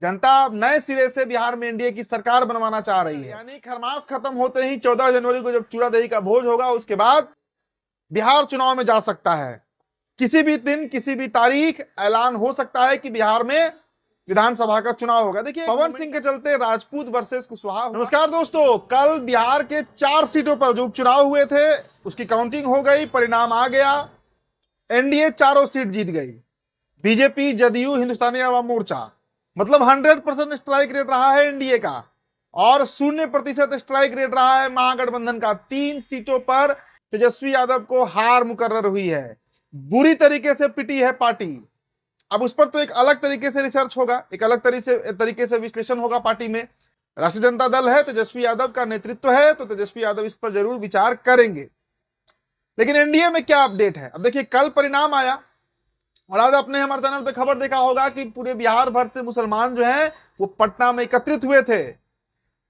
जनता अब नए सिरे से बिहार में एनडीए की सरकार बनवाना चाह रही है। यानी खरमास खत्म होते ही 14 जनवरी को जब चूड़ा दही का भोज होगा, उसके बाद बिहार चुनाव में जा सकता है। किसी भी दिन, किसी भी तारीख ऐलान हो सकता है कि बिहार में विधानसभा का चुनाव होगा। देखिए, पवन सिंह के चलते राजपूत वर्सेस कुशवाहा। नमस्कार दोस्तों, कल बिहार के 4 सीटों पर जो उपचुनाव हुए थे उसकी काउंटिंग हो गई, परिणाम आ गया। एनडीए चारों सीट जीत गई। बीजेपी, जदयू, हिंदुस्तानी अवाम मोर्चा, मतलब 100% स्ट्राइक रेट रहा है एनडीए का, और 0% स्ट्राइक रेट रहा है महागठबंधन का। 3 सीटों पर तेजस्वी यादव को हार मुकर्रर हुई है। बुरी तरीके से पिटी है पार्टी। अब उस पर तो एक अलग तरीके से रिसर्च होगा, एक अलग तरीके से विश्लेषण होगा पार्टी में। राष्ट्रीय जनता दल है, तेजस्वी यादव का नेतृत्व है, तो तेजस्वी यादव इस पर जरूर विचार करेंगे। लेकिन एनडीए में क्या अपडेट है? अब देखिए, कल परिणाम आया और आज आपने हमारे चैनल पे खबर देखा होगा कि पूरे बिहार भर से मुसलमान जो हैं वो पटना में एकत्रित हुए थे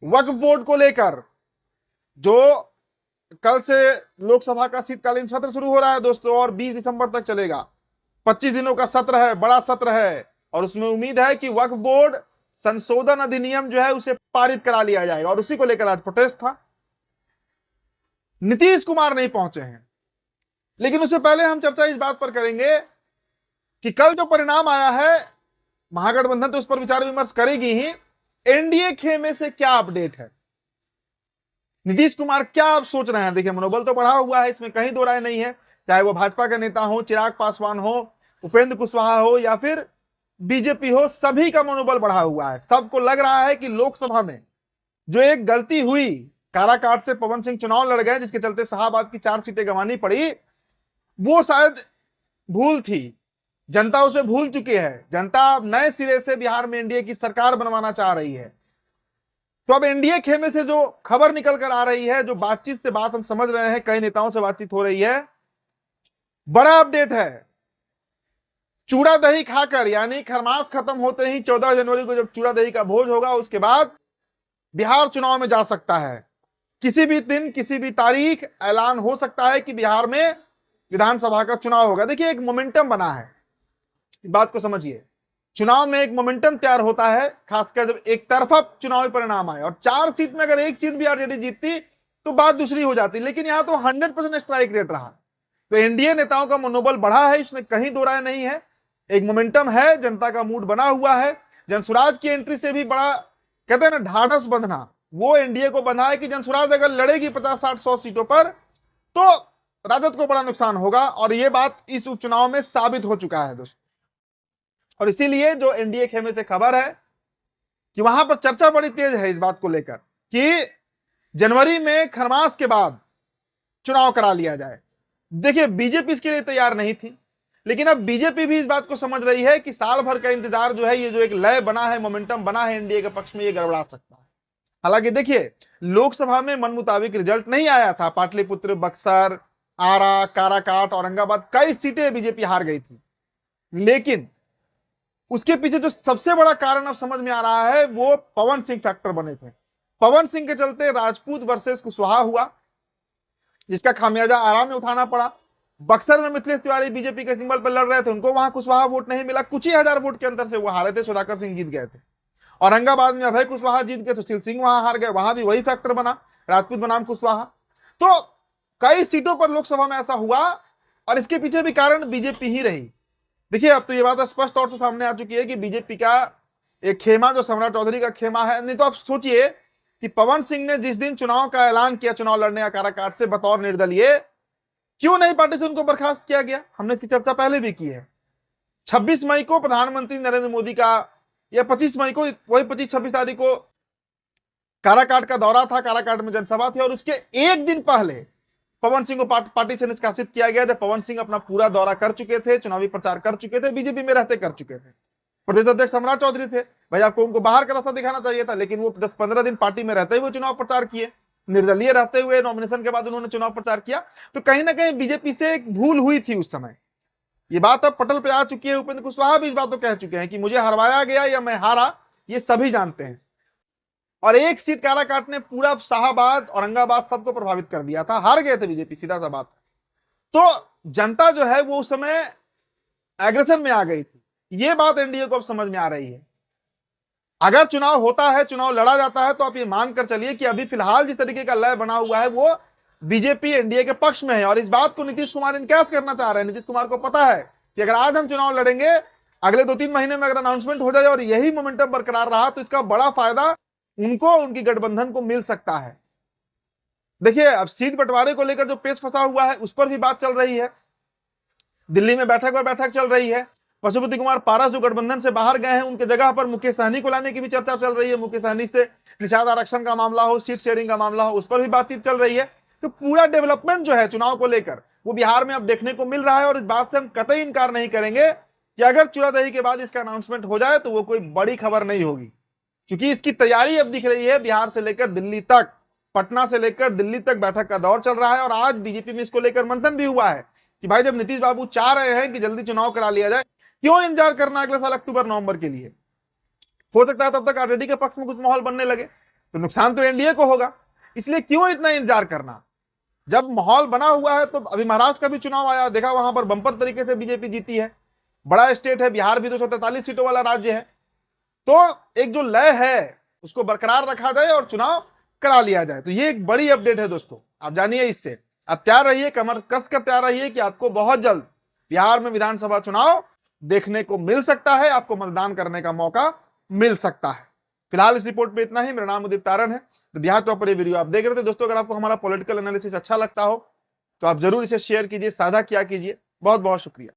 वक्फ बोर्ड को लेकर। जो कल से लोकसभा का शीतकालीन सत्र शुरू हो रहा है दोस्तों, और 20 दिसंबर तक चलेगा। 25 दिनों का सत्र है, बड़ा सत्र है, और उसमें उम्मीद है कि वक्फ बोर्ड संशोधन अधिनियम जो है उसे पारित करा लिया जाएगा, और उसी को लेकर आज प्रोटेस्ट था। नीतीश कुमार नहीं पहुंचे हैं, लेकिन उससे पहले हम चर्चा इस बात पर करेंगे कि कल जो परिणाम आया है, महागठबंधन तो उस पर विचार विमर्श करेगी ही। एनडीए खेमे से क्या अपडेट है? नीतीश कुमार क्या आप सोच रहे हैं? देखिए, मनोबल तो बढ़ा हुआ है, इसमें कहीं दो राय नहीं है। चाहे वो भाजपा के नेता हो, चिराग पासवान हो, उपेंद्र कुशवाहा हो, या फिर बीजेपी हो, सभी का मनोबल बढ़ा हुआ है। सबको लग रहा है कि लोकसभा में जो एक गलती हुई, काराकाट से पवन सिंह चुनाव लड़ गए, जिसके चलते शाहबाद की 4 सीटें गंवानी पड़ी, वो शायद भूल थी। जनता उसे भूल चुकी है। जनता अब नए सिरे से बिहार में एनडीए की सरकार बनवाना चाह रही है। तो अब एनडीए खेमे से जो खबर निकल कर आ रही है, जो बातचीत से बात हम समझ रहे हैं, कई नेताओं से बातचीत हो रही है, बड़ा अपडेट है। चूड़ा दही खाकर, यानी खरमास खत्म होते ही 14 जनवरी को जब चूड़ा दही का भोज होगा, उसके बाद बिहार चुनाव में जा सकता है। किसी भी दिन, किसी भी तारीख ऐलान हो सकता है कि बिहार में विधानसभा का चुनाव होगा। देखिए, एक मोमेंटम बना है, बात को समझिए। चुनाव में एक मोमेंटम तैयार होता है, खासकर जब एक तरफा चुनावी परिणाम आए, और 4 सीट में अगर एक सीट भी आरजेडी जीतती तो बात दूसरी हो जाती। लेकिन यहां तो 100% स्ट्राइक रेट रहा, तो एनडीए नेताओं का मनोबल बढ़ा है, इसमें कहीं दो राय नहीं है। एक मोमेंटम है, जनता का मूड बना हुआ है। जनसुराज की एंट्री से भी बड़ा, कहते हैं ना, ढाढ़स बंधना, वो एनडीए को बंधा है कि जनसुराज अगर लड़ेगी 50, 60, 100 सीटों पर, तो राजद को बड़ा नुकसान होगा, और यह बात इस उपचुनाव में साबित हो चुका है दोस्तों। और इसीलिए जो एनडीए खेमे से खबर है कि वहां पर चर्चा बड़ी तेज है इस बात को लेकर कि जनवरी में खरमास के बाद चुनाव करा लिया जाए। देखिए, बीजेपी इसके लिए तैयार नहीं थी, लेकिन अब बीजेपी भी इस बात को समझ रही है कि साल भर का इंतजार जो है, ये जो एक लय बना है, मोमेंटम बना है एनडीए के पक्ष में, ये गड़बड़ा सकता है। हालांकि देखिए, लोकसभा में मन मुताबिक रिजल्ट नहीं आया था। पाटलिपुत्र, बक्सर, आरा, काराकाट, औरंगाबाद, कई सीटें बीजेपी हार गई थी। लेकिन उसके पीछे जो सबसे बड़ा कारण अब समझ में आ रहा है, वो पवन सिंह फैक्टर बने थे। पवन सिंह के चलते राजपूत वर्सेस कुशवाहा हुआ, जिसका खामियाजा आराम में उठाना पड़ा। बक्सर में मिथिलेश तिवारी बीजेपी के सिंबल पर लड़ रहे थे, उनको वहां कुशवाहा वोट नहीं मिला, कुछ ही हजार वोट के अंतर से वो हारे थे, सुधाकर सिंह जीत गए थे। औरंगाबाद में अभय कुशवाहा जीत गए, सुशील सिंह वहां हार गए, वहां भी वही फैक्टर बना, राजपूत बनाम कुशवाहा। तो कई सीटों पर लोकसभा में ऐसा हुआ, और इसके पीछे भी कारण बीजेपी ही रही। देखिए, अब तो ये बात स्पष्ट तौर से सामने आ चुकी है कि बीजेपी का एक खेमा, जो सम्राट चौधरी का खेमा है, नहीं तो आप सोचिए कि पवन सिंह ने जिस दिन चुनाव का ऐलान किया, चुनाव लड़ने का काराकाट से बतौर निर्दलीय, क्यों नहीं पार्टी से उनको बर्खास्त किया गया? हमने इसकी चर्चा पहले भी की है। 26 मई को प्रधानमंत्री नरेंद्र मोदी का, या 25 मई को, वही 25-26 तारीख को काराकाट का दौरा था, काराकाट में जनसभा थी, और उसके एक दिन पहले पवन सिंह को पार्टी से निष्कासित किया गया, जब पवन सिंह अपना पूरा दौरा कर चुके थे, चुनावी प्रचार कर चुके थे, बीजेपी में रहते कर चुके थे। प्रदेश अध्यक्ष सम्राट चौधरी थे, भाई आपको उनको बाहर का रास्ता दिखाना चाहिए था, लेकिन वो 10-15 दिन पार्टी में रहते हुए चुनाव प्रचार किए, निर्दलीय रहते हुए नॉमिनेशन के बाद उन्होंने चुनाव प्रचार किया। तो कहीं ना कहीं बीजेपी से एक भूल हुई थी उस समय। ये बात अब पटल पे आ चुकी है। उपेंद्र कुशवाहा भी इस बात को कह चुके हैं कि मुझे हरवाया गया या मैं हारा, ये सभी जानते हैं। और एक सीट काराकाट ने पूरा शाहबाद, औरंगाबाद सबको प्रभावित कर दिया था, हार गए थे बीजेपी, सीधा सा बात। तो जनता जो है वो उस समय एग्रेशन में आ गई थी। ये बात एनडीए को अब समझ में आ रही है। अगर चुनाव होता है, चुनाव लड़ा जाता है, तो आप ये मानकर चलिए कि अभी फिलहाल जिस तरीके का लय बना हुआ है वो बीजेपी एनडीए के पक्ष में है। और इस बात को नीतीश कुमार इनकैश करना चाह रहे हैं। नीतीश कुमार को पता है कि अगर आज हम चुनाव लड़ेंगे, अगले 2-3 महीने में अगर अनाउंसमेंट हो जाए और यही मोमेंटम बरकरार रहा, तो इसका बड़ा फायदा उनको, उनकी गठबंधन को मिल सकता है। देखिए, अब सीट बंटवारे को लेकर जो पेच फंसा हुआ है, उस पर भी बात चल रही है। दिल्ली में बैठक पर बैठक चल रही है। पशुपति कुमार पारस जो गठबंधन से बाहर गए हैं, उनके जगह पर मुकेश सहनी को लाने की भी चर्चा चल रही है। मुकेश सहनी से निषाद आरक्षण का मामला हो, सीट शेयरिंग का मामला हो, उस पर भी बातचीत चल रही है। तो पूरा डेवलपमेंट जो है चुनाव को लेकर, वो बिहार में अब देखने को मिल रहा है। और इस बात से हम कतई इनकार नहीं करेंगे कि अगर चुनाव के बाद इसका अनाउंसमेंट हो जाए तो वो कोई बड़ी खबर नहीं होगी, क्योंकि इसकी तैयारी अब दिख रही है। बिहार से लेकर दिल्ली तक, पटना से लेकर दिल्ली तक बैठक का दौर चल रहा है। और आज बीजेपी में इसको लेकर मंथन भी हुआ है कि भाई, जब नीतीश बाबू चाह रहे हैं कि जल्दी चुनाव करा लिया जाए, क्यों इंतजार करना अगले साल अक्टूबर नवंबर के लिए? हो सकता है तब तक आरजेडी के पक्ष में कुछ माहौल बनने लगे, तो नुकसान तो एनडीए को होगा। इसलिए क्यों इतना इंतजार करना? जब माहौल बना हुआ है, तो अभी महाराष्ट्र का भी चुनाव आया, देखा वहां पर बंपर तरीके से बीजेपी जीती है। बड़ा स्टेट है, बिहार भी 243 सीटों वाला राज्य है। तो एक जो लय है उसको बरकरार रखा जाए और चुनाव करा लिया जाए। तो ये एक बड़ी अपडेट है दोस्तों, आप जानिए इससे। आप तैयार रहिए, कमर कस कर तैयार रहिए कि आपको बहुत जल्द बिहार में विधानसभा चुनाव देखने को मिल सकता है, आपको मतदान करने का मौका मिल सकता है। फिलहाल इस रिपोर्ट पे इतना ही। मेरा नाम उदित तारण है। तो बिहार टॉप पर ये वीडियो आप देख रहे थे दोस्तों। अगर आपको हमारा पॉलिटिकल एनालिसिस अच्छा लगता हो तो आप जरूर इसे शेयर कीजिए, साझा किया कीजिए। बहुत बहुत शुक्रिया।